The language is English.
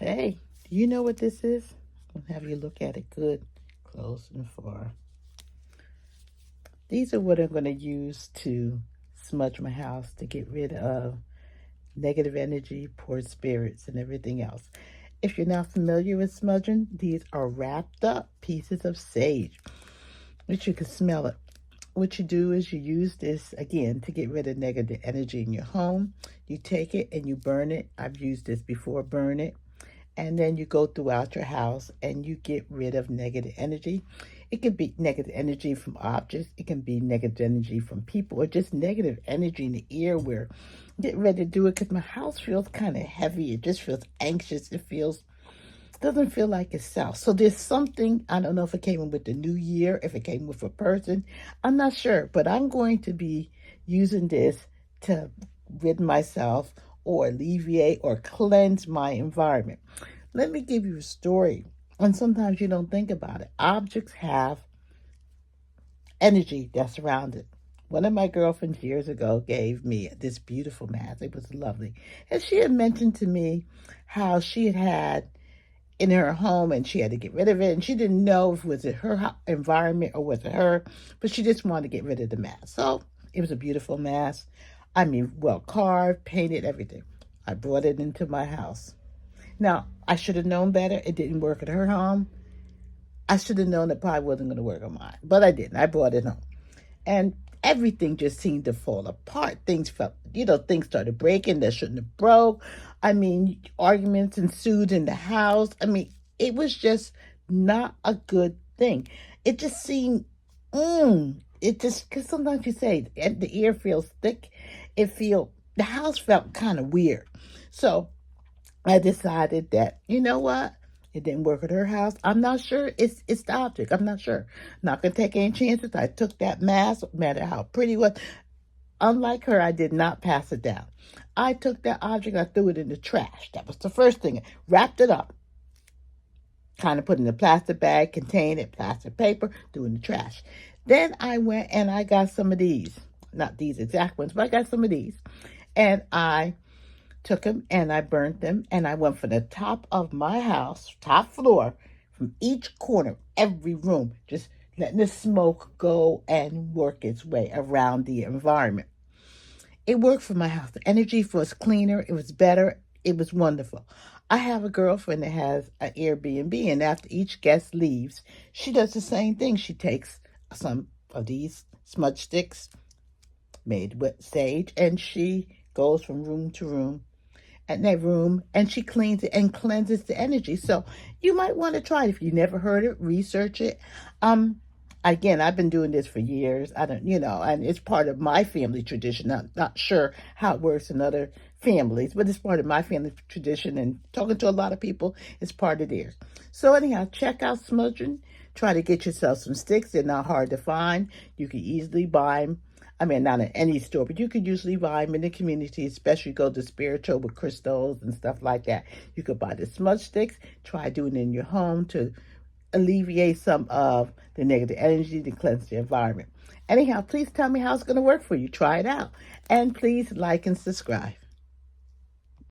Hey, do you know what this is? I'll have you look at it good, close and far. These are what I'm going to use to smudge my house to get rid of negative energy, poor spirits, and everything else. If you're not familiar with smudging, these are wrapped up pieces of sage, which you can smell it. What you do is you use this again to get rid of negative energy in your home. You take it and you burn it. I've used this before, burn it. And then you go throughout your house and you get rid of negative energy. It can be negative energy from objects. It can be negative energy from people, or just negative energy in the air. Where get ready to do it because my house feels kind of heavy. It just feels anxious. Doesn't feel like itself. So there's something, I don't know if it came in with the new year, if it came with a person. I'm not sure, but I'm going to be using this to rid myself or alleviate or cleanse my environment. Let me give you a story. And sometimes you don't think about it. Objects have energy that's around it. One of my girlfriends years ago gave me this beautiful mask. It was lovely. And she had mentioned to me how she had in her home and she had to get rid of it. And she didn't know if it was her environment or was it her, but she just wanted to get rid of the mask. So it was a beautiful mask. I mean, well carved, painted, everything. I brought it into my house. Now, I should have known better. It didn't work at her home. I should have known it probably wasn't going to work on mine, but I didn't. I brought it home. And everything just seemed to fall apart. Things started breaking that shouldn't have broke. I mean, arguments ensued in the house. I mean, it was just not a good thing. It just seemed, because sometimes you say the air feels thick. The house felt kind of weird. So I decided that, you know what? It didn't work at her house. I'm not sure. It's the object. I'm not sure. Not gonna take any chances. I took that mask, no matter how pretty it was. Unlike her, I did not pass it down. I took that object, I threw it in the trash. That was the first thing. Wrapped it up. Kind of put it in a plastic bag, contained it, plastic paper, threw it in the trash. Then I went and I got some of these. Not these exact ones, but I got some of these. And I took them and I burnt them, and I went from the top of my house, top floor, from each corner, every room, just letting the smoke go and work its way around the environment. It worked for my house. The energy was cleaner. It was better. It was wonderful. I have a girlfriend that has an Airbnb, and after each guest leaves, she does the same thing. She takes some of these smudge sticks made with sage, and she goes from room to room at that room, and she cleans it and cleanses the energy. So you might want to try it. If you never heard it, research it. Again, I've been doing this for years. I don't, and it's part of my family tradition. I'm not sure how it works in other families, but it's part of my family tradition, and talking to a lot of people, it's part of theirs. So anyhow, check out Smudging. Try to get yourself some sticks. They're not hard to find. You can easily buy them. I mean, not in any store, but you could usually buy them in the community, especially go to spiritual with crystals and stuff like that. You could buy the smudge sticks. Try doing it in your home to alleviate some of the negative energy to cleanse the environment. Anyhow, please tell me how it's going to work for you. Try it out. And please like and subscribe.